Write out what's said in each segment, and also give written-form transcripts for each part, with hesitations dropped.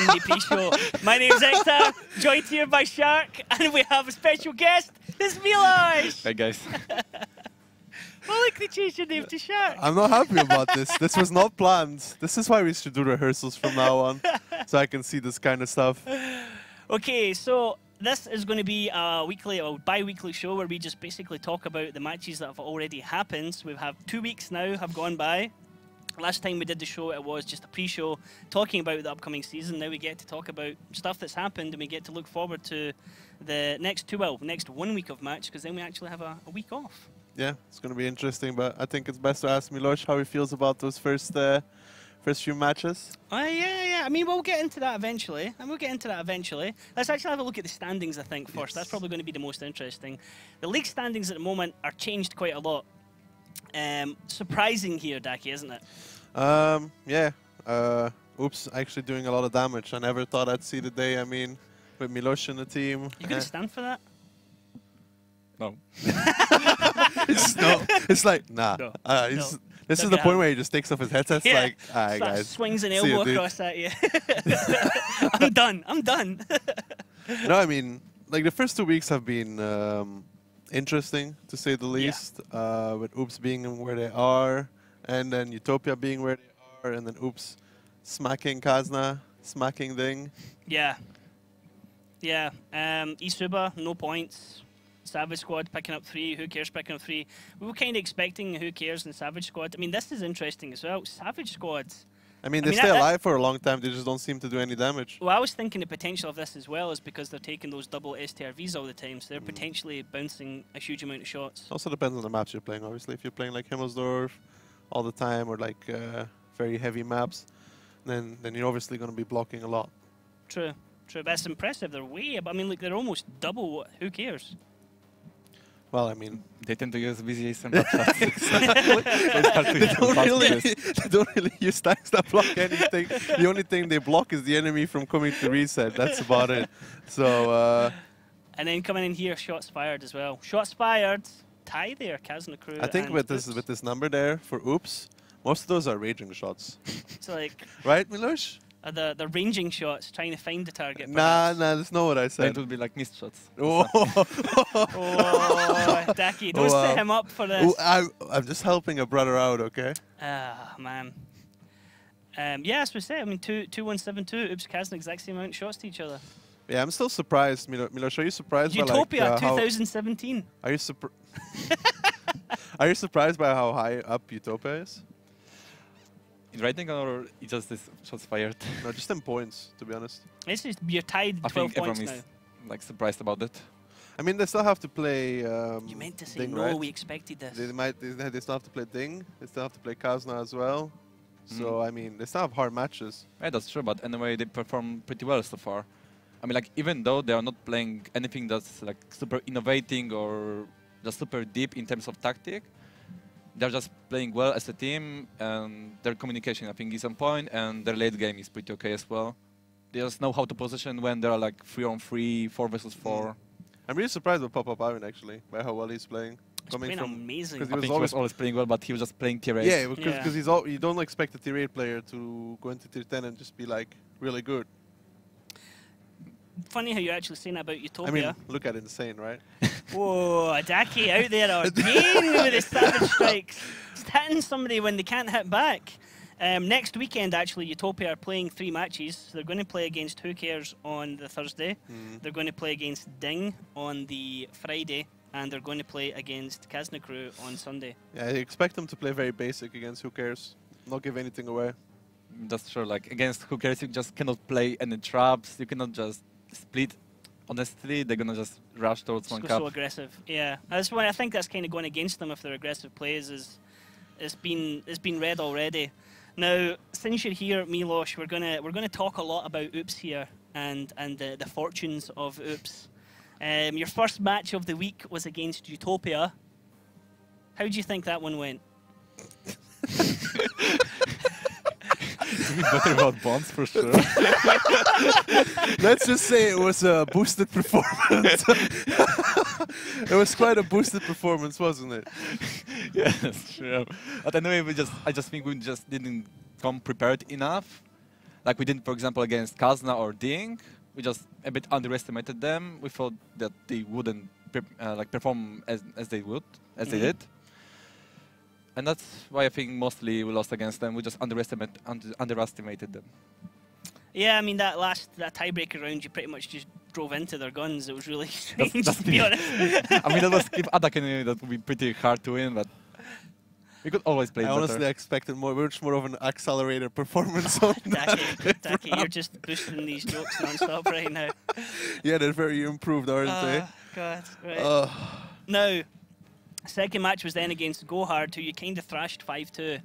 Indie Pre-Show. My name's Hector, joined here by Shark, and we have a special guest. It's Milosh! Hey guys. Well, look, they changed your name to Shark. I'm not happy about this. This was not planned. This is why we should do rehearsals from now on, so I can see this kind of stuff. Okay, so this is going to be a weekly or bi-weekly show where we just basically talk about the matches that have already happened. So we have 2 weeks now have gone by. Last time we did the show, it was just a pre-show talking about the upcoming season. Now we get to talk about stuff that's happened, and we get to look forward to the next 1 week of match, because then we actually have a week off. Yeah, it's going to be interesting, but I think it's best to ask Milosh how he feels about those first few matches. Yeah. I mean, we'll get into that eventually. Let's actually have a look at the standings, I think, first. Yes. That's probably going to be the most interesting. The league standings at the moment are changed quite a lot. Surprising here, Daki, isn't it? Yeah. Oops, actually doing a lot of damage. I never thought I'd see the day, I mean, with Milosh in the team. You going to stand for that? No. It's like, nah. No. This is Don't the get point out. where he just takes off his headset. Yeah. Like, alright, Starts guys. swings an See you, elbow dude." across at you. I'm done. No, I mean, like the first 2 weeks have been interesting, to say the least. With Oops being where they are, and then Utopia being where they are, and then Oops smacking Kazna, smacking Ding. Yeah. Isuba, no points. Savage Squad picking up 3. Who Cares picking up 3. We were kind of expecting Who Cares and Savage Squad. I mean, this is interesting as well. Savage Squad. I mean, they stay alive for a long time. They just don't seem to do any damage. Well, I was thinking the potential of this as well is because they're taking those double STRVs all the time, so they're potentially bouncing a huge amount of shots. Also depends on the maps you're playing, obviously. If you're playing like Himmelsdorf all the time, or like very heavy maps, then you're obviously going to be blocking a lot. True. But it's impressive. They're way above. I mean, like, they're almost double what Who Cares. Well, I mean, They tend to use VGAs and backshots. It's hard to use fast they don't really use stacks that block anything. The only thing they block is the enemy from coming to reset. That's about it. So, And then coming in here, shots fired as well. Shots fired. Tie there, Kazna Crew. I think and with Oops. this number there for Oops, most of those are raging shots. It's like Right, Milosh? the ranging shots, trying to find the target. Nah, that's not what I It said. would be like missed shots. Oh, Oh, Daki, don't set him up for this. I'm just helping a brother out, okay? Ah, man. Yeah, as we say, I mean, 2-1-7-2. Oops, Kazna, exact same amount of shots to each other. Yeah, I'm still surprised, Milosh. Are you surprised Utopia, by like, how 2017. Are you Are you surprised by how high up Utopia is? In rating or it just this shots fired? No, just in points, to be honest. It's just, you're tied I 12 think points everyone now. is like surprised about that. I mean, they still have to play. You meant to say Ding, no, right? we expected this. They still have to play Ding. They still have to play Kazna as well. So I mean, they still have hard matches. Yeah, that's true, but anyway, they perform pretty well so far. I mean, like, even though they are not playing anything that's like super innovating or just super deep in terms of tactic, they're just playing well as a team, and their communication, I think, is on point, and their late game is pretty okay as well. They just know how to position when there are like 3-on-3, 4 versus 4. I'm really surprised with Pop-Up Iron, actually, by how well he's playing. It's been amazing. because I think he was always playing well, but he was just playing tier 8. Yeah, because you don't expect a tier 8 player to go into tier 10 and just be like really good. Funny how you're actually saying that about Utopia. I mean, look at Insane, right? Whoa, Daki out there again with his savage strikes. Just hitting somebody when they can't hit back. Next weekend, actually, Utopia are playing 3 matches. So they're going to play against Who Cares on the Thursday. They're going to play against Ding on the Friday. And they're going to play against Kazna Crew on Sunday. Yeah, I expect them to play very basic against Who Cares. Not give anything away. That's true. Like, against Who Cares, you just cannot play any traps. You cannot just split. Honestly, they're gonna just rush towards one cap. So aggressive, yeah. That's why I think that's kind of going against them if they're aggressive plays. It's been read already. Now, since you're here, Milosh, we're gonna talk a lot about Oops here and the fortunes of Oops. Your first match of the week was against Utopia. How do you think that one went? Better about bonds for sure. Let's just say it was a boosted performance. It was quite a boosted performance, wasn't it? Yeah, that's true. But anyway, I just think we just didn't come prepared enough. like we did, for example, against Kazna or Ding. We just a bit underestimated them. We thought that they wouldn't like perform as they would, as they did. And that's why I think mostly we lost against them. We just underestimated them. Yeah, I mean that tiebreaker round, you pretty much just drove into their guns. It was really strange, to be honest. I mean, that was if Adak knew that would be pretty hard to win, but we could always play better. I honestly expected much more of an accelerated performance on Taki, you're just boosting these jokes non-stop right now. Yeah, they're very improved, aren't they? God, right. Now, second match was then against Gohard, who you kind of thrashed 5-2.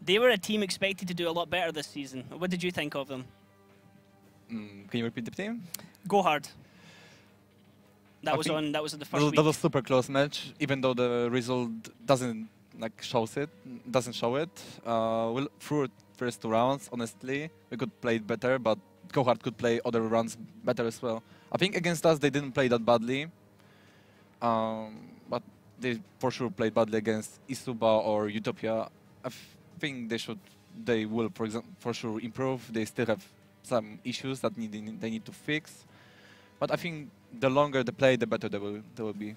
They were a team expected to do a lot better this season. What did you think of them? Can you repeat the team? Gohard. That was in the first week. That was a super close match, even though the result doesn't show it. We through first 2 rounds, honestly, we could play it better, but Gohard could play other rounds better as well. I think against us they didn't play that badly, but they for sure played badly against Isuba or Utopia. I think they will, for example, for sure improve. They still have some issues that they need to fix, but I think the longer they play, the better they will be.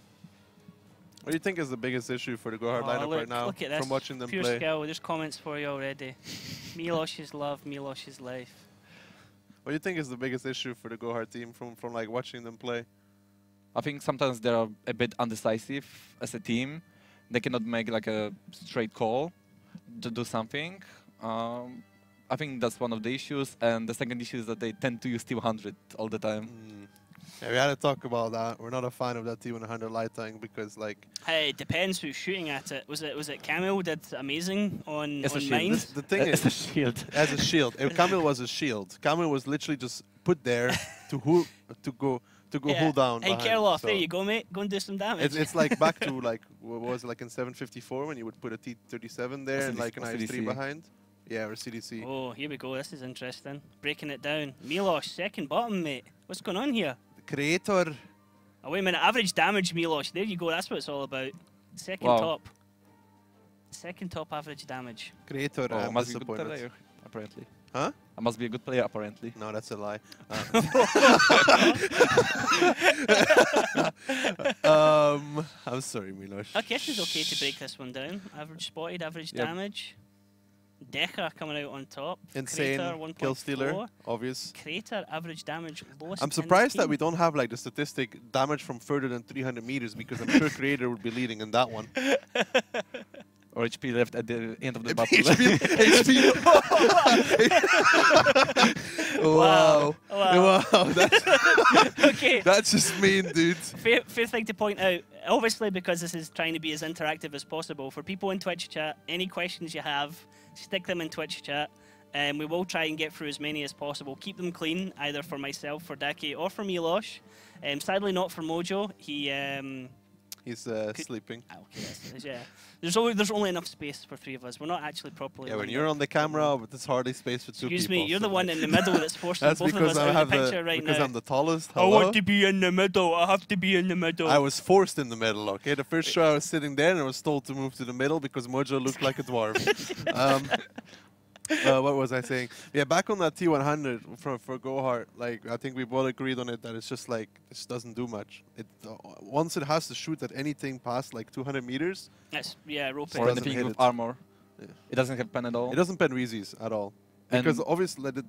What do you think is the biggest issue for the Gohard lineup right now? Look at this. From watching them Pure play? skill. There's comments for you already. Milos is love, Milos is life. What do you think is the biggest issue for the Gohard team from like watching them play? I think sometimes they're a bit undecisive as a team. They cannot make like a straight call to do something. I think that's one of the issues, and the second issue is that they tend to use T100 all the time. Yeah, we had to talk about that. We're not a fan of that T100 light tank because, like, hey, it depends who's shooting at it. Was it Camille did amazing on shield. mines? The thing is, It's a shield. as a shield. Camille was a shield. Camille was literally just put there to go hold down. Hey, behind, Kerloff, so there you go, mate. Go and do some damage. it's like back to like what was it, like in 754 when you would put a T37 there and like an IS3 behind. Yeah, or CDC. Oh, here we go. This is interesting. Breaking it down. Milos, second bottom, mate. What's going on here? Creator. Oh, wait a minute. Average damage, Milos. There you go. That's what it's all about. Second Wow. top. Second top average damage. Creator. Oh, I I'm must be a good disappointed. player, apparently. Huh? I must be a good player, apparently. No, that's a lie. I'm sorry, Milos. Okay, this is okay to break this one down. Average spotted, average damage. Deca coming out on top. Insane Crater, kill stealer, 1.4. obvious. Crater, average damage, lowest. I'm in the surprised that team. we don't have like the statistic damage from further than 300 meters because I'm sure Creator would be leading in that one. Or HP left at the end of the battle. HP. Wow. Wow. That's, Okay. that's just mean, dude. Fair thing to point out, obviously because this is trying to be as interactive as possible, for people in Twitch chat, any questions you have, stick them in Twitch chat. We will try and get through as many as possible. Keep them clean, either for myself, for Daki, or for Milos. Sadly not for Mojo. He's sleeping. Okay, yeah. There's only enough space for 3 of us. We're not actually properly. Yeah, when lined you're up. on the camera, but there's hardly space for 2 people. Excuse me, you're the so one in the middle that's forcing that's both of because us I out have of the picture right because now. I'm the tallest. I Hello? want to be in the middle. I have to be in the middle. I was forced in the middle, okay? The first show I was sitting there and I was told to move to the middle because Mojo looked like a dwarf. What was I saying? Yeah, back on that T100 for Gohard, like, I think we both agreed on it that it's just like, it just doesn't do much. It once it has to shoot at anything past like 200 meters, rope Or Doesn't anything hit with it. armor. Yeah. It doesn't have pen at all. it doesn't pen Reezy's at all. And Because obviously, like,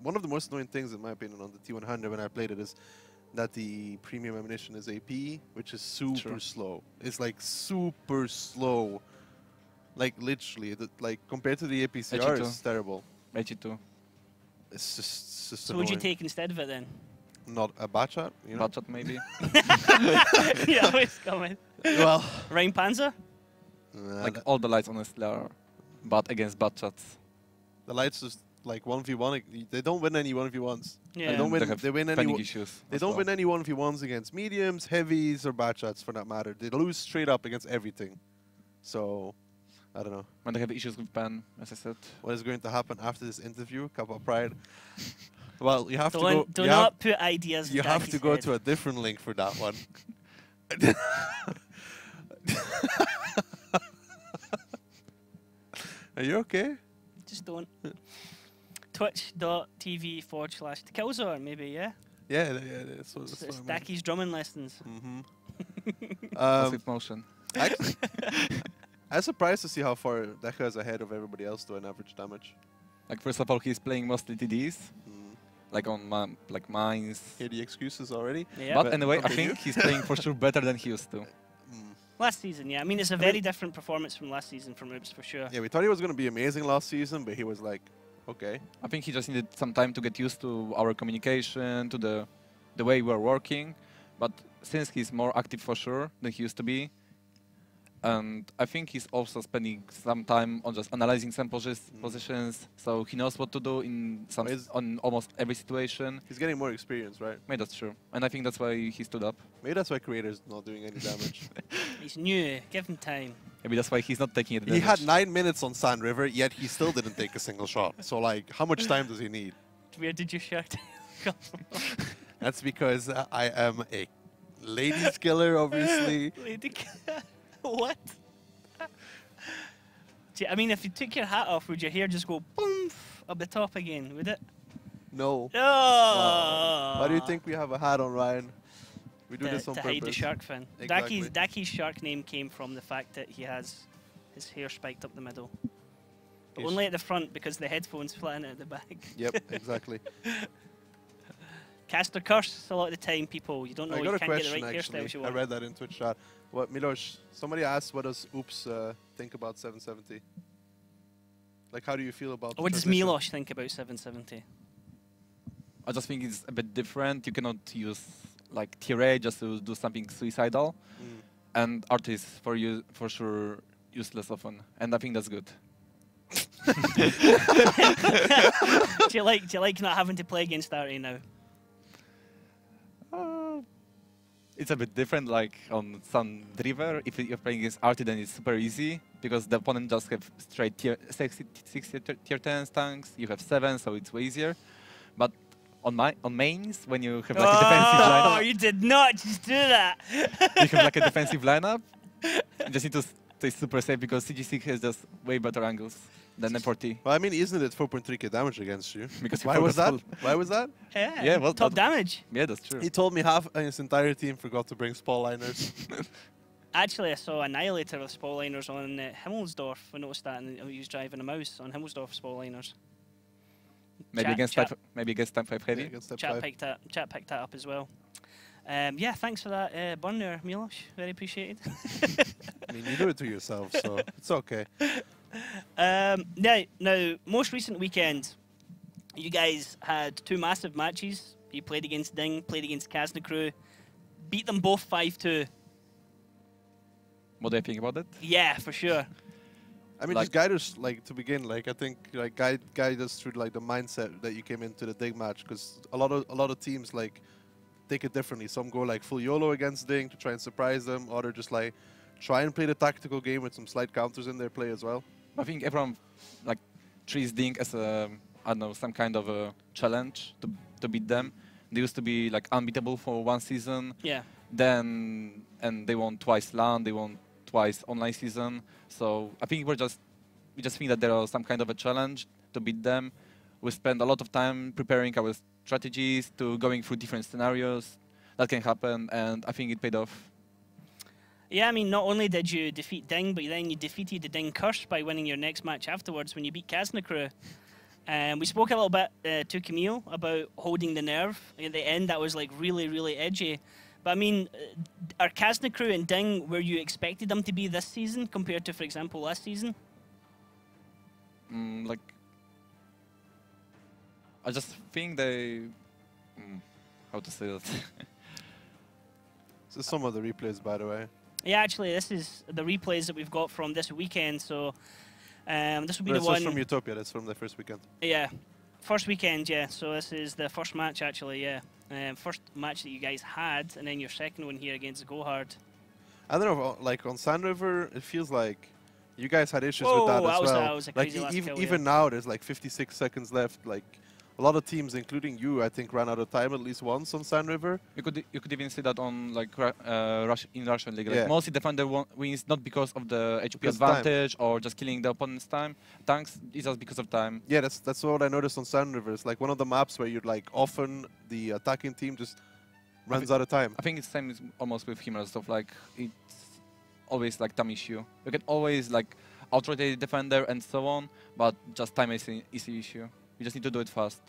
one of the most annoying things, in my opinion, on the T100 when I played it is that the premium ammunition is AP, which is super slow. It's like super slow. Like literally, like compared to the APCR, it's terrible. 82. It's just So would you annoying. take instead of it then? Not a bat shot, you know? Batshot maybe. Yeah, it's coming. Well, Rhein Panzer? Like all the lights honestly are bad against Batshots. the lights just like 1v1. They don't win any 1v1s. Yeah. They don't win. have They win any. pending issues. They as don't well. win any 1v1s against mediums, heavies, or bat shots for that matter. They lose straight up against everything. So, I don't know. When they have issues with pen, as I said. What is going to happen after this interview? Cup of Pride. Well, you have to go. Don't, do not put ideas. You in have Daki's to go head. to a different link for that one. Are you okay? Just don't. Twitch.tv/Killzone, maybe, yeah? Yeah, that's what, It's that's what I meant. Dacky's drumming lessons. Passive motion. Actually, I'm surprised to see how far Deca is ahead of everybody else doing average damage. Like first of all, he's playing mostly TDs, Mm. like on like mines. Hear the excuses already? Yeah. But anyway, I continue. think he's playing for sure better than he used to. Mm. Last season, yeah. I mean, it's a very different performance from last season from Oops, for sure. Yeah, we thought he was going to be amazing last season, but he was like, okay. I think he just needed some time to get used to our communication, to the way we're working. But since he's more active for sure than he used to be, and I think he's also spending some time on just analyzing some positions, so he knows what to do in on almost every situation. He's getting more experience, right? Maybe that's true, and I think that's why he stood up. Maybe that's why Creator's not doing any damage. He's new. Give him time. Maybe that's why he's not taking it. He had 9 minutes on Sand River, yet he still didn't take a single shot. So, like, how much time does he need? Where did your shirt come from? That's because I am a ladies killer, obviously. Lady What? I mean, if you took your hat off, would your hair just go boom up the top again? Would it? No. Oh! Why do you think we have a hat on, Ryan? We do this on to purpose. hide the shark fin. Exactly. Daki's shark name came from the fact that he has his hair spiked up the middle. But only at the front because the headphones flatten at the back. Yep, exactly. Caster curse a lot of the time, people. You don't know, I you got a can't get the question, right actually. hairstyles you I want. read that in Twitch chat. What, Milos, somebody asked, what does Oops think about 770? Like, how do you feel about the What does transition? Milos think about 770? I just think it's a bit different. You cannot use like tier A just to do something suicidal, and art is for sure useless often, and I think that's good. do you like not having to play against Arty now? It's a bit different, like on Sun River. If you're playing against Arty, then it's super easy because the opponent just have straight tier 6 tier 10 tanks. You have 7, so it's way easier. But on mains, when you have like a defensive lineup, Oh, you did not just do that. you have like a defensive lineup. You just need to stay super safe because CG6 has just way better angles than M40. Well, I mean, isn't it 4.3k damage against you? Because Why was that? Why was that? Yeah, well, top damage. Yeah, that's true. He told me half his entire team forgot to bring spall liners. Actually, I saw Annihilator with spawn liners on Himmelsdorf. I noticed that, and he was driving a mouse on Himmelsdorf spawn liners. Maybe against Time 5 Heavy. against step Chat 5. picked that up as well. Yeah, thanks for that burn there, Milos. Very appreciated. I mean, you do it to yourself, so it's okay. Now, most recent weekend, you guys had 2 massive matches. You played against Ding, played against Kazna Crew, beat them both 5-2. What do you think about it? Yeah, for sure. I mean, Like- just guide us, like, to begin, like, I think, like, guide us through, like, the mindset that you came into the Ding match, because a lot of teams, like, take it differently. Some go, like, full YOLO against Ding to try and surprise them, others just, like, try and play the tactical game with some slight counters in their play as well. I think everyone like treats Ding as a, I don't know, some kind of a challenge to beat them. They used to be like unbeatable for 1 season. Yeah. Then and they won twice LAN, they won twice online season. So I think we just think that there are some kind of a challenge to beat them. We spend a lot of time preparing our strategies, to going through different scenarios that can happen, and I think it paid off. Yeah, I mean, not only did you defeat Ding, but then you defeated the Ding Curse by winning your next match afterwards when you beat Kazna Crew. We spoke a little bit to Camille about holding the nerve. At the end, that was like really, really edgy. But I mean, are Kazna Crew and Ding where you expected them to be this season compared to, for example, last season? Like, I just think they, how to say that? This is some of the replays, by the way. Yeah, actually, this is the replays that we've got from this weekend. So this will be the That's one. from Utopia. That's from the first weekend. Yeah, first weekend. Yeah, so this is the first match actually. Yeah, first match that you guys had, and then your second one here against Gohard. I don't know, like on Sand River, it feels like you guys had issues Whoa, with that as that was well. a Like crazy last kill, even yeah. now, there's like 56 seconds left. Like a lot of teams, including you, I think, ran out of time at least once on Sand River. You could even see that on like in Russian league. Yeah. Like mostly defender wins not because of the HP Because of time. advantage or just killing the opponent's tanks. It's just because of time. Yeah, that's what I noticed on Sand River. It's like one of the maps where you're like often the attacking team just runs out of time. I think it's same as almost with him and stuff. Like it's always like time issue. You can always like outrotate the defender and so on, but just time is an easy issue. You just need to do it fast.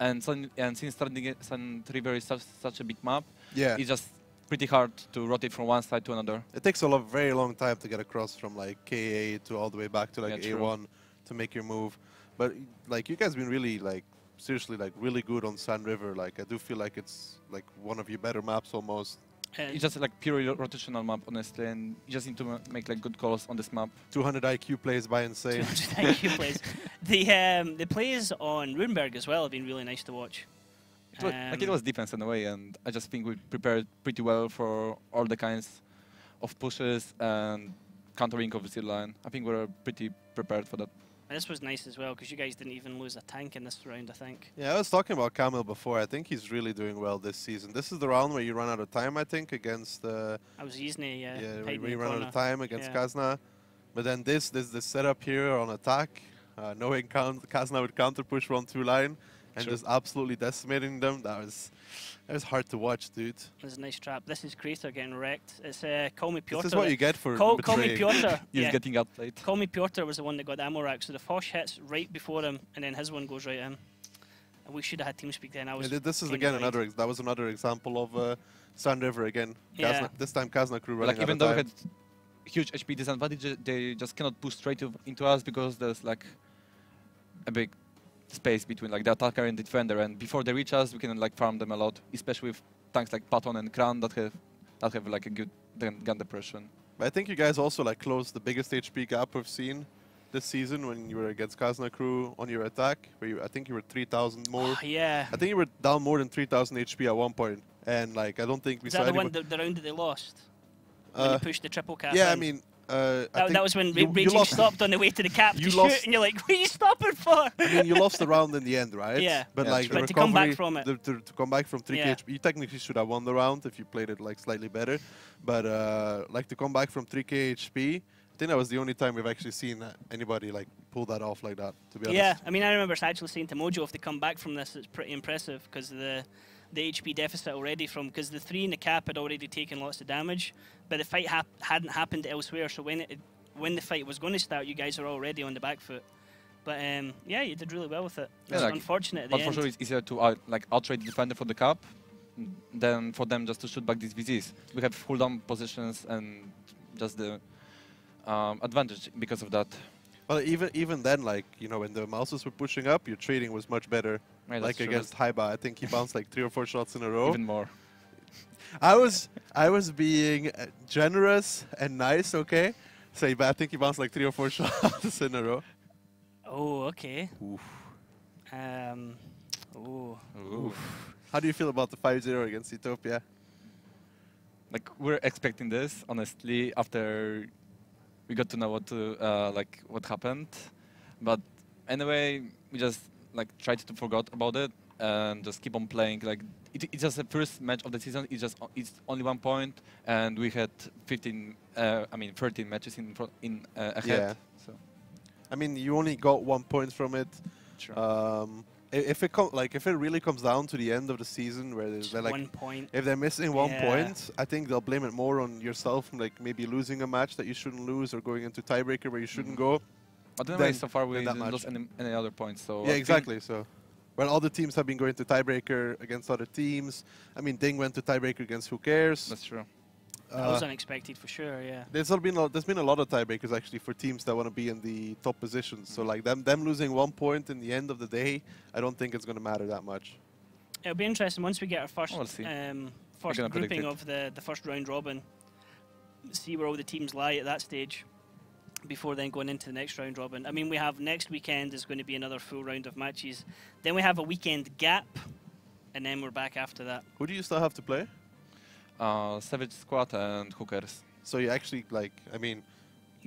And since Sand River is such a big map, Yeah, it's just pretty hard to rotate from one side to another. it takes a very long time to get across from like KA to all the way back to like Yeah, A1 to make your move. But like you guys been really like seriously like really good on Sand River. Like I do feel like it's like one of your better maps almost. It's just like pure rotational map, honestly, and you just need to make like good calls on this map. 200 IQ plays by insane. 200 IQ plays. The plays on Runeberg as well have been really nice to watch. Like it was defense in a way, and I just think we prepared pretty well for all the kinds of pushes and countering of the zero line. I think we were pretty prepared for that. This was nice as well because you guys didn't even lose a tank in this round, I think. Yeah, I was talking about Kamil before. I think he's really doing well this season. This is the round where you run out of time, I think, against I was Yzny, yeah, hiding where in you the run out corner. of time against Yeah. Kazna. But then this setup here on attack, knowing Kazna would counter push 1-2 line and Sure. just absolutely decimating them. That was hard to watch, dude. This is a nice trap. This is Crater getting wrecked. It's Call Me Piotr. This is what you get for Call Me betraying. Piotr. He's yeah. getting outplayed. Call Me Piotr was the one that got the ammo rack, so the Foch hits right before him, and then his one goes right in. And we should have had TeamSpeak then. I was. This is kinda again annoyed. that was another example of Sand River again. Yeah. This time Kazna crew running Like out even of though we time. had huge HP disadvantage, they just cannot push straight into us because there's like a big space between like the attacker and the defender, and before they reach us, we can like farm them a lot, especially with tanks like Patton and Kran that have like a good gun depression. But I think you guys also like closed the biggest HP gap we've seen this season when you were against Kazna crew on your attack, where I think you were 3,000 more. Yeah. I think you were down more than 3,000 HP at one point, and like I don't think we Is saw that the anyone. one, the round that they lost? When you pushed the triple cap Yeah, I in? mean, I That, think that was when you Raging lost. stopped on the way to the cap to you shoot, lost- and you're like, what are you stopping for? I mean, you lost the round in the end, right? Yeah. But Yeah, like true. the But to come back recovery, from it. to come back from 3k Yeah. HP, you technically should have won the round if you played it like slightly better. But like to come back from 3k HP, I think that was the only time we've actually seen anybody like pull that off like that. To be honest. Yeah, I mean, I remember actually saying to Mojo, if they come back from this, it's pretty impressive because the HP deficit already because the 3 in the cap had already taken lots of damage, but the fight hadn't happened elsewhere. So when the fight was going to start, you guys were already on the back foot. But yeah, you did really well with it. Yeah, It's like, unfortunate at the But end. for sure, it's easier to outrate the defender for the cap than for them just to shoot back these VZs. We have cooldown positions and just the advantage because of that. Well, even then, like when the mouses were pushing up, your trading was much better. Right, Like that's true. against Haiba, I think he bounced like 3 or 4 shots in a row. Even more. I was being generous and nice, okay? So, but I think he bounced like 3 or 4 shots in a row. Oh, okay. Oof. Oh. Ooh. How do you feel about the 5-0 against Ethiopia? Like we're expecting this, honestly, after we got to know what happened. But anyway, we just like tried to forget about it and just keep on playing. Like it's just the first match of the season. It's only 1 point, and we had 13 matches ahead. Yeah. So I mean, you only got 1 point from it. sure. If it if it really comes down to the end of the season, where Just they're like, 1 point. if they're missing 1 Yeah. point, I think they'll blame it more on yourself, like maybe losing a match that you shouldn't lose or going into tiebreaker where you shouldn't go. But anyway, then- so far we then that didn't match. lose any other points. So I Yeah, think- exactly. So, well, all the teams have been going to tiebreaker against other teams. I mean, Ding went to tiebreaker against Who Cares. That's true. That was unexpected for sure, yeah. There's been a lot of tiebreakers actually for teams that want to be in the top positions. So like them losing 1 point in the end of the day, I don't think it's going to matter that much. It'll be interesting once we get our first We'll see. first gonna predict grouping it. of the first round robin. See where all the teams lie at that stage before then going into the next round robin. I mean, we have next weekend is going to be another full round of matches. Then we have a weekend gap, and then we're back after that. Who do you still have to play? Savage Squad and Hookers. So you actually like, I mean,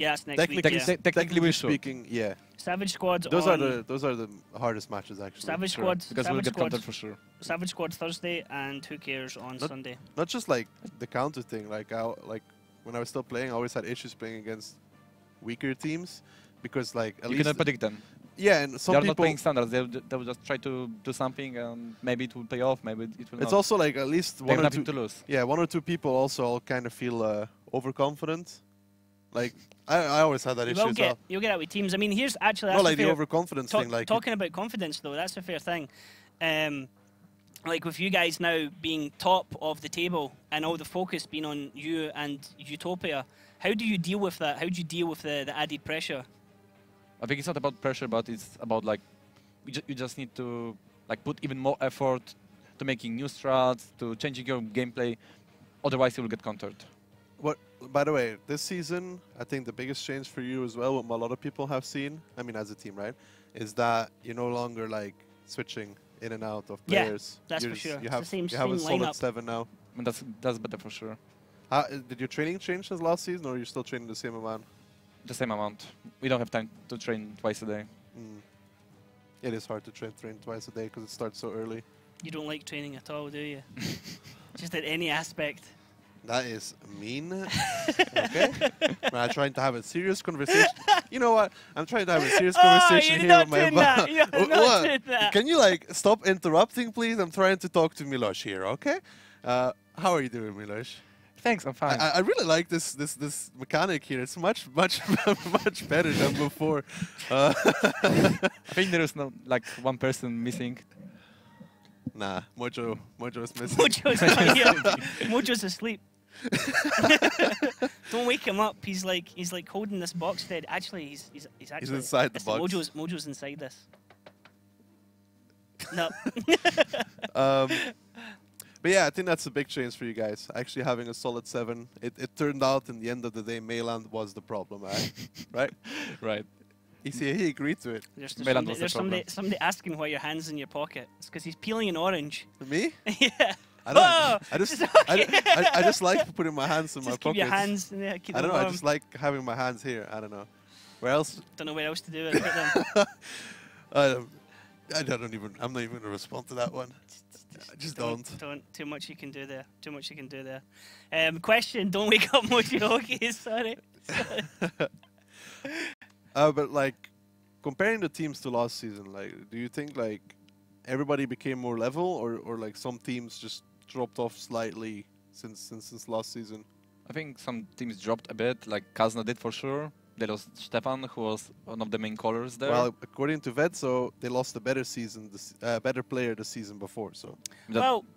Yeah, that's next week. Technically, Yeah. Technically we should. speaking, yeah. Savage Squad. Those on are the hardest matches actually. Savage Sure, Squad. because Savage we'll get Squad. counted for sure. Savage Squad Thursday, and Who Cares on Not- Sunday. Not just like the counter thing. Like when I was still playing, I always had issues playing against weaker teams because like at You least cannot predict them. yeah, and They some are not people. playing standards. They will just try to do something, and maybe it will pay off. Maybe it will It's not. also like at least They one have or two. nothing to lose. Yeah, one or two people also all kind of feel overconfident. Like I always had that issue as well. You'll get out with teams. I mean, here's actually No, that's like a the fair, overconfidence thing. Like talking about confidence though, that's a fair thing. Like with you guys now being top of the table and all the focus being on you and Utopia, how do you deal with that? How do you deal with the added pressure? I think it's not about pressure, but it's about like you just need to like put even more effort to making new strats, to changing your gameplay. Otherwise, you will get countered. what? By the way, this season, I think the biggest change for you as well, what a lot of people have seen, I mean, as a team, right, is that you're no longer like switching in and out of Yeah, players. that's You're for sure. You It's have, the same- you have a same solid lineup. 7 now. I mean, that's better for sure. Did your training change since last season, or are you still training the same amount? The same amount. We don't have time to train twice a day. Mm. It is hard to train twice a day because it starts so early. You don't like training at all, do you? Just at any aspect. That is mean. Okay. I'm trying to have a serious conversation. You know what? I'm trying to have a serious conversation you're here not with my doing that. You're What? not doing that. Can you like stop interrupting, please? I'm trying to talk to Miloš here. Okay. How are you doing, Miloš? Thanks, I'm fine. I really like this mechanic here. It's much much better than before. I think there is no like one person missing. Nah, Mojo's missing. Mojo's asleep. Don't wake him up. He's like holding this box dead. Actually, he's actually inside the listen, box. Mojo's inside this. No. But yeah, I think that's a big change for you guys. Actually having a solid 7. It turned out in the end of the day, Mayland was the problem, right? Right? Right. He agreed to it. There's Melan was the somebody asking why your hand's in your pocket. It's because he's peeling an orange. Me? Yeah. I don't. Oh, I just. it's okay. I just like putting my hands in my Just pockets. keep your hands in there. Keep I them don't know. I warm. just like having my hands here. I don't know. Where else? Don't know where else to do it. Put them. I don't even. I'm not even gonna respond to that one. I just don't. Too much you can do there. Too much you can do there. Question: Don't wake up, Mojo. Okay, sorry. But like, comparing the teams to last season, like, do you think like everybody became more level, or like some teams just dropped off slightly since last season? I think some teams dropped a bit, like Kazna did for sure. They lost Stefan, who was one of the main callers there. Well, according to Vetso, they lost a better better player the season before. So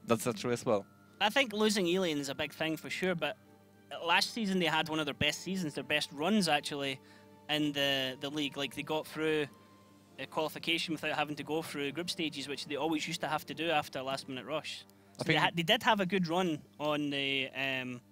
That's true as well. I think losing Alien is a big thing for sure, but last season they had one of their best seasons, their best runs actually in the league. Like they got through a qualification without having to go through group stages, which they always used to have to do after a last-minute rush. So they did have a good run on the.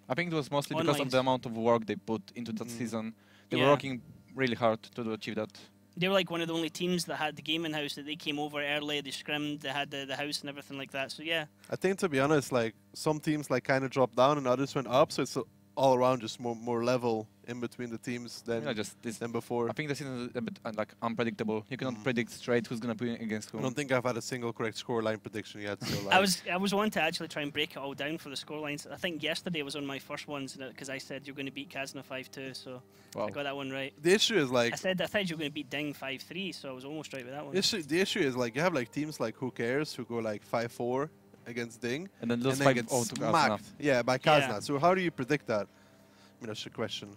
I think it was mostly because of the amount of work they put into that season. They were working really hard to achieve that. They were like one of the only teams that had the gaming house, that they came over early, they scrimmed, they had the house and everything like that. So yeah. I think, to be honest, like some teams like kind of dropped down and others went up, so it's all around just more level in between the teams than than before. I think the season is a bit like unpredictable. You cannot predict straight who's gonna play against whom. I don't think I've had a single correct scoreline prediction yet. So like I was wanting to actually try and break it all down for the scorelines. I think yesterday was one of my first ones because I said you're going to beat Kazna 5-2, so I got that one right. The issue is like I said you were going to beat Ding 5-3, so I was almost right with that one. The issue is like you have like teams like Who Cares who go like 5-4 against Ding and then lose get 5-0 to smacked. Kazna. Yeah, by Kazna. Yeah. So how do you predict that? I mean, that's the question.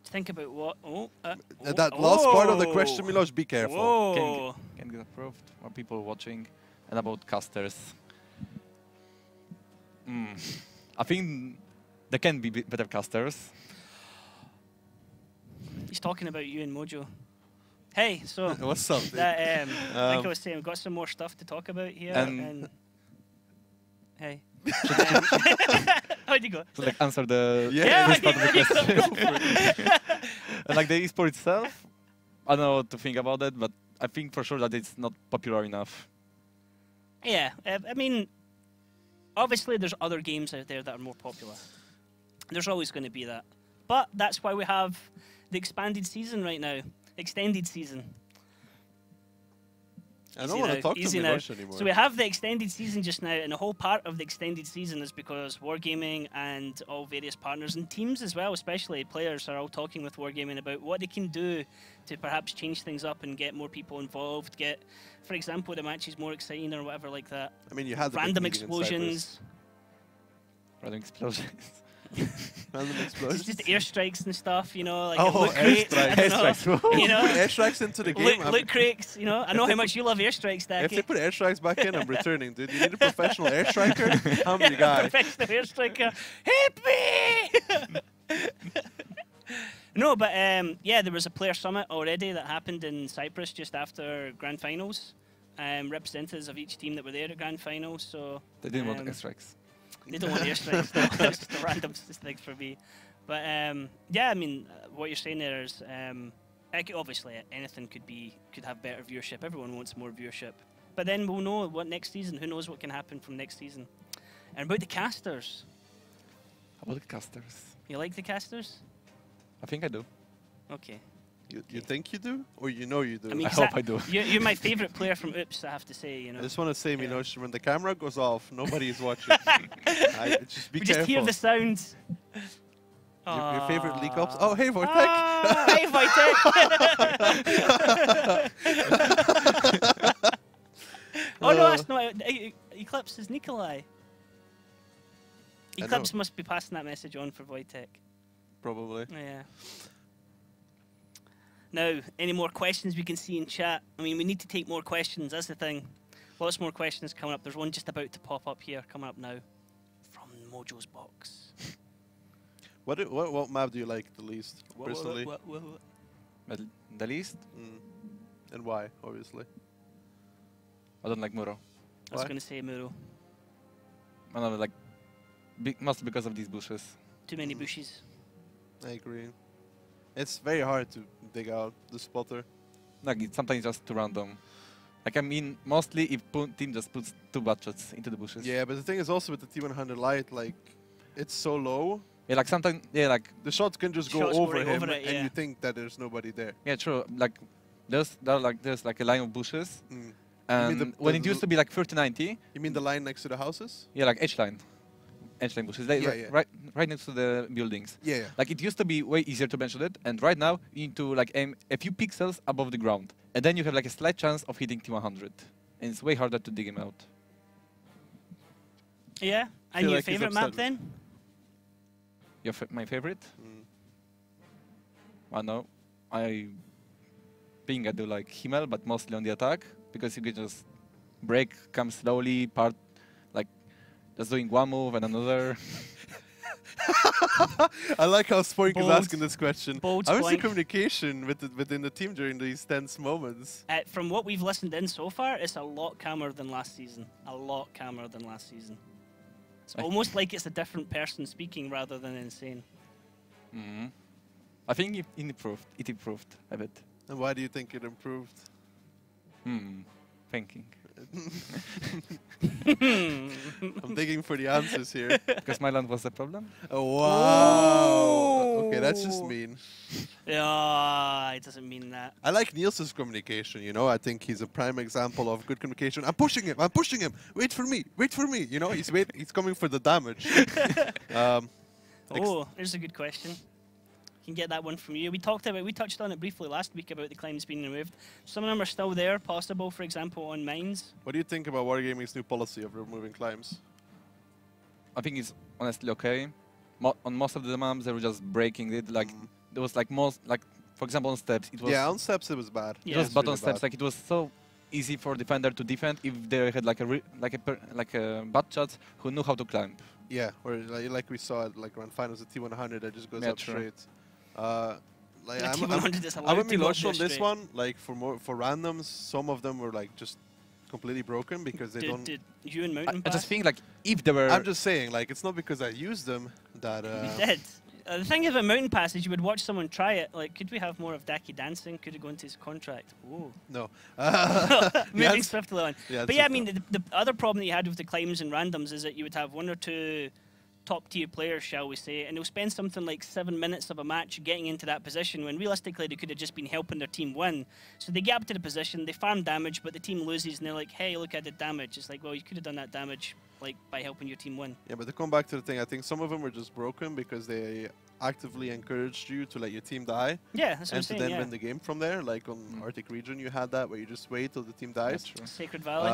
Think about what? That last part of the question, Miloš, be careful. Whoa. Can get approved. More people watching. And about casters. I think there can be better casters. He's talking about you and Mojo. Hey, so What's up? that, like I was saying, we've got some more stuff to talk about here. And hey. How'd you go? So like answer the Yeah. this part of the question. And like the esport itself, I don't know what to think about it, but I think for sure that it's not popular enough. Yeah, I mean, obviously there's other games out there that are more popular. There's always going to be that. But that's why we have the expanded season right now. Extended season. I don't want to talk to Milosh anymore. So we have the extended season just now, and the whole part of the extended season is because Wargaming and all various partners and teams as well, especially players, are all talking with Wargaming about what they can do to perhaps change things up and get more people involved, get, for example, the matches more exciting or whatever like that. I mean, you had the random explosions. Random explosions. Random explosions. Just airstrikes and stuff, you know, like Oh, loot crates, I don't know, airstrikes. you know, Airstrikes into the game. loot crates, you know. I know how much you love airstrikes, If they Daki. put airstrikes back in, I'm returning, dude. You need a professional airstriker? I'm your guy. Professional airstriker. Hit me! No, but yeah, there was a player summit already that happened in Cyprus just after grand finals. Representatives of each team that were there at grand finals, so They didn't want airstrikes. they don't want airstrikes. No, that's just a random statistic for me. But yeah, I mean, what you're saying there is, obviously anything could have better viewership. Everyone wants more viewership. But then we'll know what next season. Who knows what can happen from next season? And about the casters, How about the casters? you like the casters? I think I do. Okay. You think you do? Or you know you do? I mean, I 'cause hope I do. You're my favorite player from Oops, I have to say. You know. I just want to say, Yeah. Milosh, when the camera goes off, nobody is watching. Just be we careful. just hear the sounds. Your favorite league ops? Oh, hey, Wojtek! Ah, hey, Wojtek! Oh no, that's not. Eclipse is Nikolai. know. Eclipse must be passing that message on for Wojtek. Probably. Yeah. Now, any more questions we can see in chat? I mean, we need to take more questions. That's the thing. Lots more questions coming up. There's one just about to pop up here, coming up now, from Mojo's box. What map do you like the least, personally? What? But the least, And why, obviously? I don't like Muro. I was Why? going to say Muro. I don't know, like, mostly because of these bushes. Too many bushes. I agree. It's very hard to dig out the spotter. Like, it's sometimes just too random. Like, I mean, mostly if team just puts 2 budgets into the bushes. Yeah, but the thing is also with the T100 Lite, like, it's so low. Yeah, like sometimes, yeah, like, The shots can just go Shots go over right him, over it, and yeah. you think that there's nobody there. yeah, true. Like, there's like a line of bushes, Mm. and the- when the it used to be like 30-90, You mean the line next to the houses? yeah, like H-line bushes, like, Yeah, yeah. right next to the buildings. Yeah. Like, it used to be way easier to bench it, and right now you need to like aim a few pixels above the ground, and then you have like a slight chance of hitting T100, and it's way harder to dig him out. Yeah. Feel And your like he's favorite map upset. then? My favorite? Mm. I know. I think I do like Himmel, but mostly on the attack, because you can just break, come slowly, like just doing one move and another. I like how Spoink is Bold. asking this question. Bold How is the Spoink. communication within the team during these tense moments? From what we've listened in so far, it's a lot calmer than last season. A lot calmer than last season. It's almost like it's a different person speaking rather than insane. I think it improved a bit. And why do you think it improved? Thinking. I'm digging for the answers here. Because my land was the problem. Oh, wow. Okay, that's just Ooh. mean. Yeah, it doesn't mean that. I like Niels' communication, you know. I think he's a prime example of good communication. I'm pushing him. Wait for me. You know, he's coming for the damage. Oh, there's a good question. Can get that one from you. We touched on it briefly last week about the climbs being removed. Some of them are still there, possible, for example, on mines. What do you think about Wargaming's new policy of removing climbs? I think it's honestly okay. On most of the maps, they were just breaking it. Like there was like for example, on steps, it was Yeah, on steps it was bad. it Yeah. was It's bad really on steps. bad. Like it was so easy for defender to defend if they had like a bad shots who knew how to climb. Yeah, or like we saw at like around finals, the T100 that just goes Yeah, up true. straight. Like The I'm T100 is I'm allowed with to go up Milosh there on this straight. one. Like for randoms, some of them were like just completely broken because they don't. Did you and I Mountain just Pass? think like if they were I'm just saying, like it's not because I used them that. You did. The thing about Mountain Pass is you would watch someone try it. Like, could we have more of Daki dancing? Could it go into his contract? Whoa. No. Moving Yes. swiftly on. Yeah, But yeah, I mean, the other problem that you had with the climbs and randoms is that you would have one or two top-tier players, shall we say, and they'll spend something like 7 minutes of a match getting into that position when realistically they could have just been helping their team win. So they get up to the position, they farm damage, but the team loses, and they're like, hey, look, I did damage. It's like, well, you could have done that damage like by helping your team win. Yeah, but to come back to the thing, I think some of them were just broken because they actively encouraged you to let your team die. Yeah, that's what I'm and to saying, then yeah. win the game from there. Like on Arctic Region, you had that where you just wait till the team dies. Sacred Valley.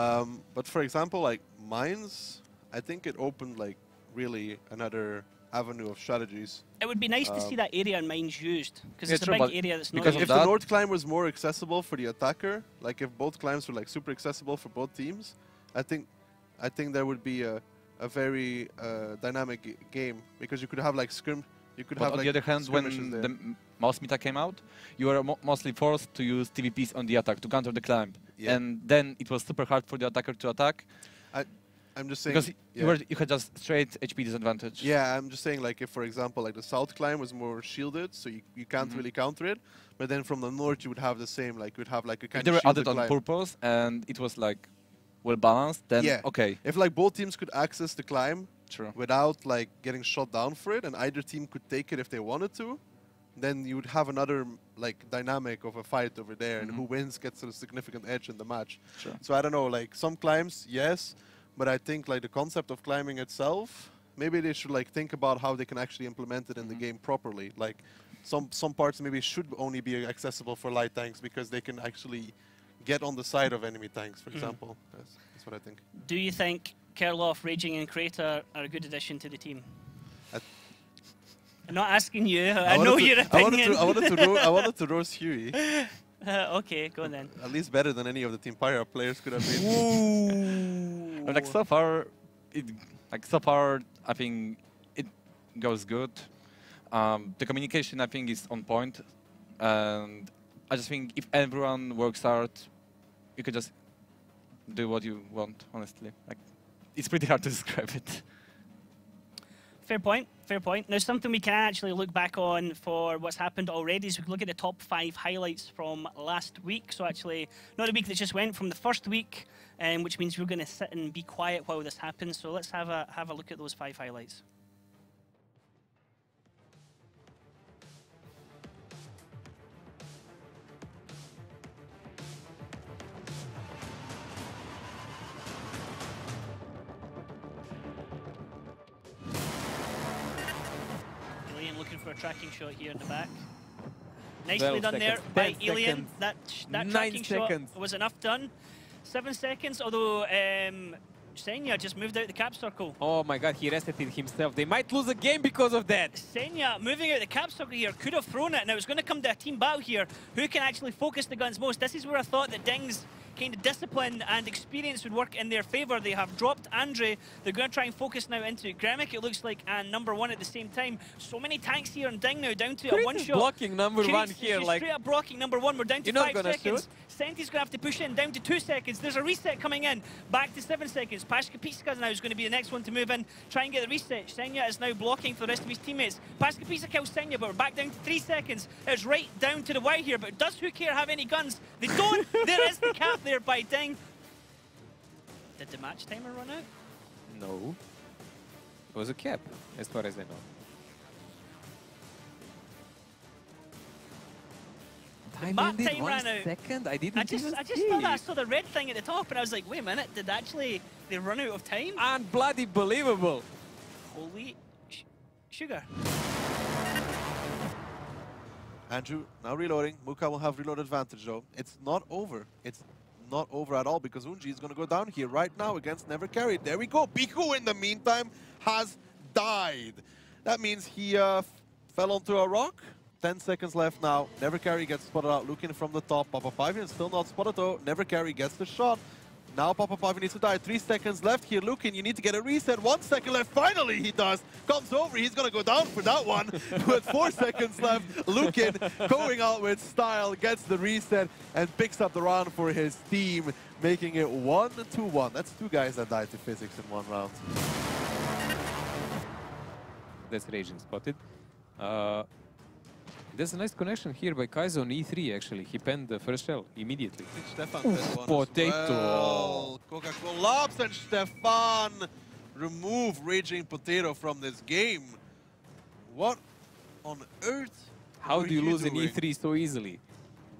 But for example, like Mines, I think it opened like really another avenue of strategies. It would be nice to see that area in Mines used, because Yeah, it's a true, big but area that's not because used. If of the that- North climb was more accessible for the attacker, like if both climbs were like super accessible for both teams, I think there would be a very dynamic game, because you could have like you could But have on like the other hand, when skirmishes there. the mouse meta came out, you were mostly forced to use TVPs on the attack to counter the climb. Yeah. And then it was super hard for the attacker to attack I'm just saying because yeah. you had just straight HP disadvantage. Yeah, I'm just saying, like, if, for example, like the south climb was more shielded, so you can't really counter it, but then from the north you would have the same, like, you would have, like, a If kind they of were shielded added on climb. purpose and it was, like, well balanced, then Yeah. okay. If, like, both teams could access the climb True. without, like, getting shot down for it, and either team could take it if they wanted to, then you would have another, like, dynamic of a fight over there, and who wins gets a significant edge in the match. Sure. So I don't know, like, some climbs, yes, but I think, like, the concept of climbing itself, maybe they should, like, think about how they can actually implement it in the game properly. Like, some parts maybe should only be accessible for light tanks because they can actually get on the side of enemy tanks, for example. That's what I think. Do you think Kerloff, Raging, and Crater are a good addition to the team? I'm not asking you. I know your opinion. I wanted to roast Huey. Okay, go on then. At least better than any of the Team Pyra players could have been. Like so far, I think it goes good. The communication, I think, is on point, and I just think if everyone works hard, you could just do what you want. Honestly, like it's pretty hard to describe it. Fair point, fair point. Now, something we can actually look back on for what's happened already is we can look at the top 5 highlights from last week. So actually, not the week that just went, from the first week, which means we're going to sit and be quiet while this happens. So let's have a look at those 5 highlights. Looking for a tracking shot here in the back. Nicely done there by Alien. That tracking shot was enough done. 7 seconds, although Senya just moved out the cap circle. Oh my god, he resetted himself. They might lose a game because of that. Senya moving out the cap circle here could have thrown it. Now it's going to come to a team battle here. Who can actually focus the guns most? This is where I thought that Ding's kind of discipline and experience would work in their favor. They have dropped Andre. They're going to try and focus now into Gremic, it looks like, and number 1 at the same time. So many tanks here on Ding now, down to a one-shot. Blocking number 1 here, like straight up blocking number 1. We're down to 5 seconds. Senti's going to have to push in down to 2 seconds. There's a reset coming in, back to 7 seconds. Pashkapiska now is going to be the next one to move in, try and get the reset. Senya is now blocking for the rest of his teammates. Pashkapiska kills Senya, but we're back down to 3 seconds. It's right down to the wire here, but does Who Care have any guns? They don't. There is the cap there by Ding. Did the match timer run out? no. It was a cap, as far as I know. Map time ran out. Second? I didn't I just thought that I saw the red thing at the top, and I was like, wait a minute, did they run out of time? Unbloody believable. Holy sugar. Andrew, now reloading. Muka will have reload advantage, though. It's not over. It's not over at all, because Unji is going to go down here right now against Never Carried. There we go. Biku, in the meantime, has died. That means he fell onto a rock. 10 seconds left now. Never Carry gets spotted out, looking from the top. Papa Pavian still not spotted, though. Never Carry gets the shot. Now Papa Pavian needs to die. 3 seconds left here. Lukin, you need to get a reset. 1 second left. Finally, he does. Comes over. He's going to go down for that one. With 4 seconds left, Lukin going out with style, gets the reset, and picks up the round for his team, making it 1-1. That's 2 guys that died to physics in 1 round. That's Raging spotted. There's a nice connection here by Kaizo on E3, actually. He penned the first shell immediately. Stefan did one potato. as well. Coca-Cola collapse, and Stefan remove Raging Potato from this game. What on earth? How were do you lose doing? in E3 so easily?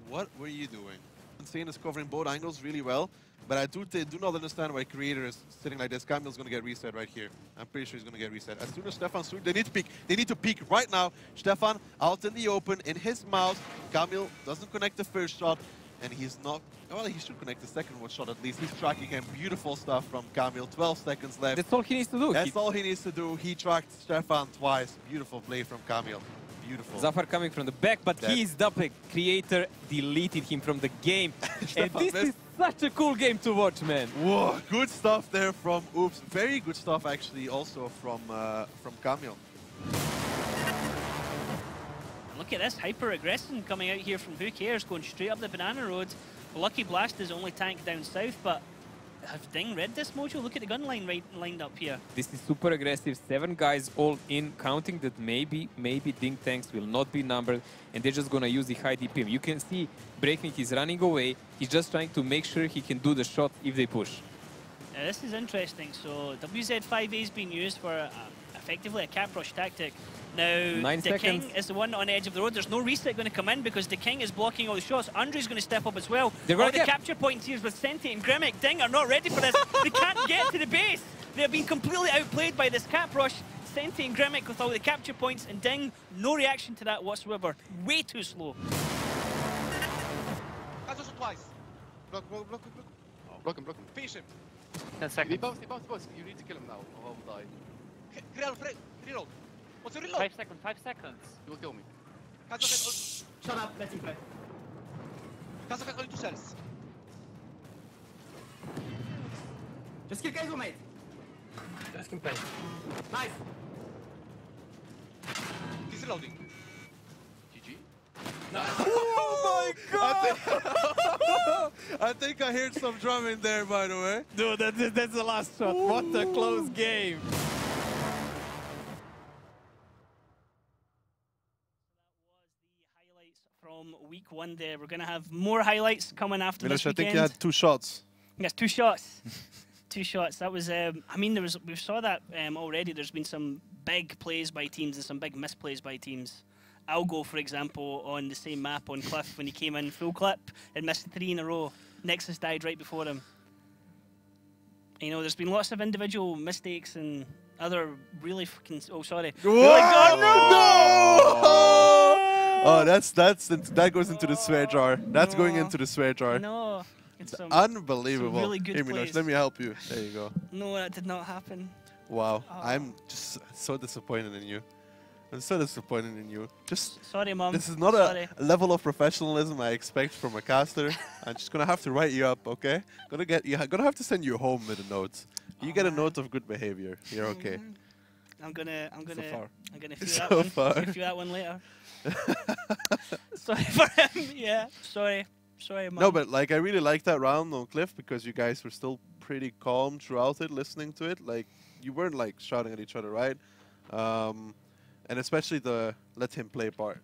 What were you doing? Insane is covering both angles really well, but I do not understand why Creator is sitting like this. Camille's going to get reset right here. I'm pretty sure he's going to get reset. As soon as Stefan's through, they need to peek. They need to peek right now. Stefan out in the open, in his mouth. Camille doesn't connect the first shot, and he's not... Well, he should connect the second one shot at least. He's tracking him. Beautiful stuff from Camille. 12 seconds left. That's all he needs to do. That's all he needs to do. He tracked Stefan twice. Beautiful play from Camille. Beautiful. Zafar coming from the back, but he is double. Creator deleted him from the game. And this is such a cool game to watch, man. Whoa, good stuff there from Oops. Very good stuff actually also from Camille. Look at this hyper aggression coming out here from Who Cares, going straight up the banana road. Lucky Blast is only tank down south, but have Ding read this, Mojo? Look at the gun line lined up here. This is super aggressive. 7 guys all in, counting that maybe Ding tanks will not be numbered, and they're just gonna use the high DPM. You can see Breaknik is running away. He's just trying to make sure he can do the shot if they push. This is interesting. So WZ5A is being used for effectively a cap rush tactic. Now, 9 the seconds. King is the one on the edge of the road. There's no reset going to come in because the King is blocking all the shots. Andre's going to step up as well. They're All gonna the get... capture points here with Senti and Grimmick. Ding are not ready for this. They can't get to the base. They're being completely outplayed by this cap rush. Senti and Grimmick with all the capture points, and Ding, no reaction to that whatsoever. Way too slow. Twice. Block him. Finish him. 10 seconds. He bounced. You need to kill him now, or I will die. Reload. What's your reload? 5 seconds, 5 seconds. You will kill me. Shut up, let him play. Kazakh only 2 cells. Just kill Kaizo, mate. Just can play. Nice. He's reloading. GG. Oh my god! I think I heard some drumming there, by the way. Dude, that's the last shot. What a close game. From week 1 there. We're going to have more highlights coming after this I weekend. think you had 2 shots. Yes, 2 shots. 2 shots. That was, I mean, we saw that already. There's been some big plays by teams and some big misplays by teams. Algo, for example, on the same map on Cliff when he came in full clip and missed 3 in a row. Nexus died right before him. You know, there's been lots of individual mistakes and other really fucking... Oh, sorry. Really good. No! Oh, that goes into the swear jar. That's going into the swear jar. No. It's Unbelievable. some really good Here, Miloš, plays. let me help you. There you go. No, that did not happen. Wow. Oh. I'm just so disappointed in you. I'm so disappointed in you. Just Sorry, Mom. this is not a level of professionalism I expect from a caster. I'm just gonna have to write you up, okay? Gonna have to send you home with a note. You get a note of good behavior. You're okay. I'm gonna feel So that one. far. I'm gonna feel that one later. Sorry for him. Yeah. Sorry, Mom. No, but like I really liked that round on Cliff because you guys were still pretty calm throughout it, listening to it. Like you weren't like shouting at each other, right? And especially the let him play part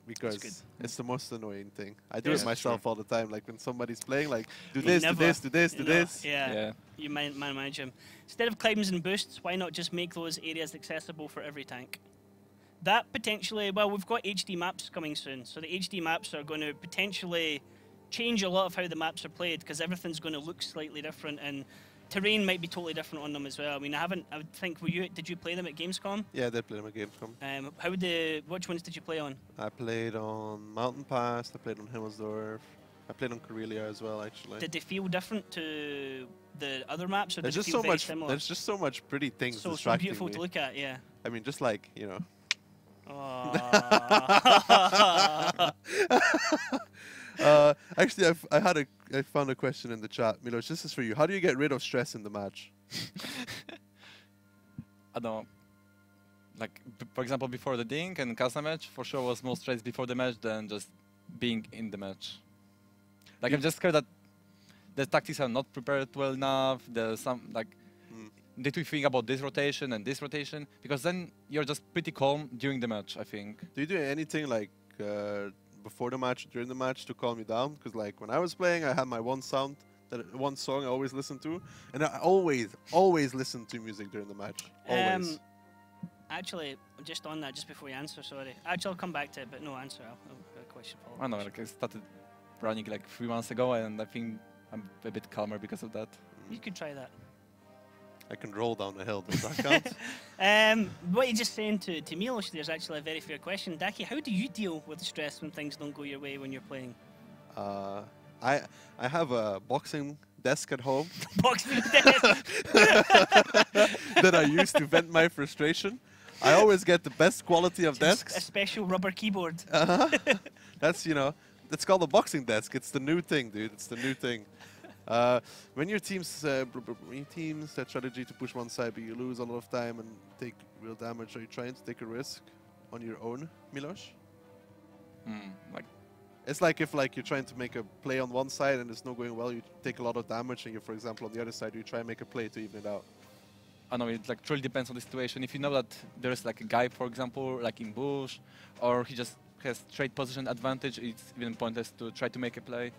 because it's the most annoying thing. I do it myself all the time. Like when somebody's playing, like do this, do this, do this, do this. Yeah. You manage him. Instead of climbs and boosts, why not just make those areas accessible for every tank? That potentially, well, we've got HD maps coming soon, so the HD maps are going to potentially change a lot of how the maps are played because everything's going to look slightly different and terrain might be totally different on them as well. I mean, I would think, did you play them at Gamescom? Yeah, I did play them at Gamescom. Which ones did you play on? I played on Mountain Pass, I played on Himmelsdorf, I played on Karelia as well, actually. Did they feel different to the other maps, or There's did just they feel so very much. similar? There's just so much pretty things so distracting beautiful me. to look at, yeah. I mean, just like actually, I found a question in the chat. Miloš, this is for you. How do you get rid of stress in the match? I don't know. Like, for example, before the Ding and Casa match, for sure was more stress before the match than just being in the match. Like, I'm just scared that the tactics are not prepared well enough. There's some, like, need to think about this rotation and this rotation, because then you're just pretty calm during the match, I think. Do you do anything like before the match, during the match to calm you down? Because like when I was playing, I had my one sound one song I always listen to, and I always listen to music during the match. Always. Actually, just on that, just before you answer, sorry. Actually, I'll come back to it, but no answer. I'll a question follow. I know, like I started running like 3 months ago, and I think I'm a bit calmer because of that. You could try that. I can roll down the hill. Does that count? What you're just saying to Milos, there's actually a very fair question. Daki, how do you deal with stress when things don't go your way when you're playing? I have a boxing desk at home Boxing desk. that I use to vent my frustration. I always get the best quality of A desks. special rubber keyboard. That's, you know, that's called a boxing desk. It's the new thing, dude. It's the new thing. When your teams set strategy to push one side, but you lose a lot of time and take real damage, are you trying to take a risk on your own, Milos? Like, It's like if you're trying to make a play on one side and it's not going well, you take a lot of damage, and you, for example, on the other side, you try and make a play to even it out. I know it like truly depends on the situation. If you know that there's like a guy, for example, like in bush, or he just has straight position advantage, it's even pointless to try to make a play.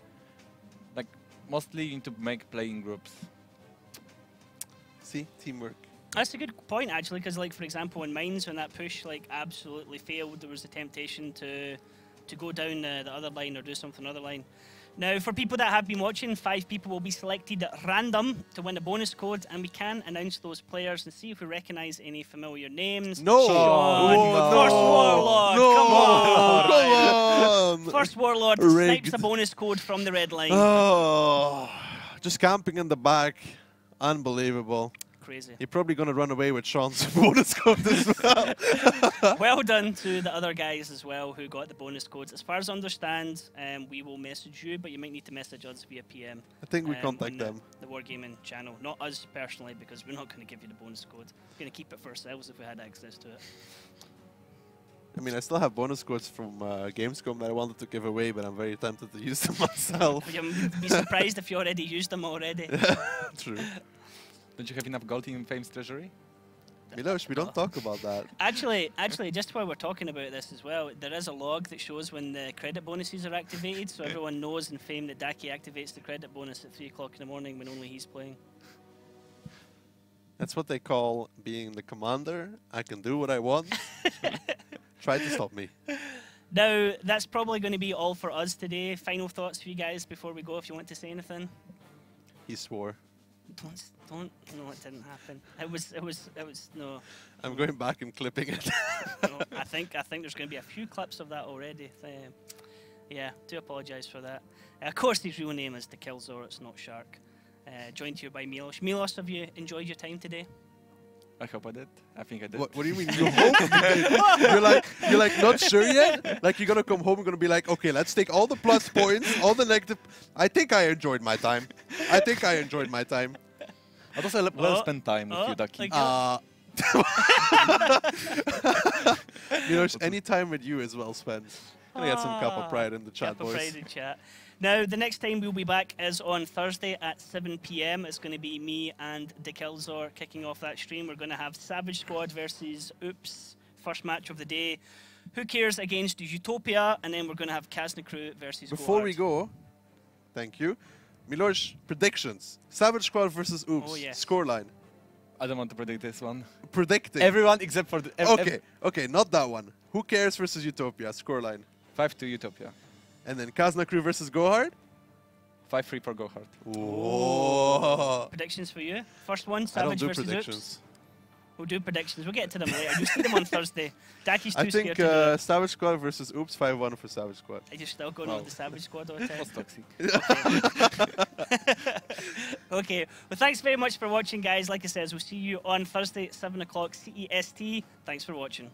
Like mostly you need to make play in groups. See, teamwork. That's a good point, actually, because, like, for example, in Mines, when that push like absolutely failed, there was a temptation to go down the other line or do something on the other line. Now, for people that have been watching, 5 people will be selected at random to win a bonus code, and we can announce those players and see if we recognise any familiar names. No! Sean, Oh, First no. Warlord, No! come on! Come on! First Warlord Rigged. snipes a bonus code from the red line. Oh, just camping in the back. Unbelievable. Crazy. You're probably going to run away with Sean's bonus code as well. Well done to the other guys as well who got the bonus codes. As far as I understand, we will message you, but you might need to message us via PM. I think we on contact the, them. The Wargaming channel. Not us personally, because we're not going to give you the bonus code. We're going to keep it for ourselves if we had access to it. I mean, I still have bonus codes from Gamescom that I wanted to give away, but I'm very tempted to use them myself. You'd be surprised if you already used them already. True. Don't you have enough gold in Fame's treasury? Milos, we don't talk about that. Actually, just while we're talking about this as well, there is a log that shows when the credit bonuses are activated, so everyone knows in Fame that Daki activates the credit bonus at 3 o'clock in the morning when only he's playing. That's what they call being the commander. I can do what I want. Try to stop me. Now, that's probably going to be all for us today. Final thoughts for you guys before we go, if you want to say anything. He swore. Don't. No, it didn't happen. It was. No. I'm going back and clipping it. No, I think there's going to be a few clips of that already. Yeah, do apologise for that. Of course, his real name is the Killzor. It's not Shark. Joined here by Milos. Milos, have you enjoyed your time today? I hope I did. I think I did. What do you mean? You hope you did? You're like not sure yet? Like you're gonna come home and gonna be like, okay, let's take all the plus points, all the negative. I think I enjoyed my time. I think I enjoyed my time. I'd also well spent time with you, Ducky. You know, any time with you is well spent. Gonna get some cup of pride in the chat, Cup of boys. pride in chat. Now, the next time we'll be back is on Thursday at 7 PM. It's going to be me and the Killzor kicking off that stream. We're going to have Savage Squad versus Oops, first match of the day. Who Cares against Utopia, and then we're going to have Kazna Crew versus Before Gohard. we go, thank you. Milos, predictions. Savage Squad versus Oops. Oh, yes. Scoreline. I don't want to predict this one. Predicting. Everyone except for the... Okay, not that one. Who Cares versus Utopia. Scoreline. 5-2 Utopia. And then Kazna Crew versus Gohard. 5-3 for Gohard. Whoa. Predictions for you. First one, I don't Savage do versus predictions. Oops. We'll do predictions. We'll get to them later. You'll see them on Thursday. Daki's too I scared think to do it. Savage Squad versus Oops, 5-1 for Savage Squad. Are you still going on with the Savage Squad all the time? Most toxic. Okay, well, thanks very much for watching, guys. Like I said, we'll see you on Thursday at 7 o'clock CEST. Thanks for watching.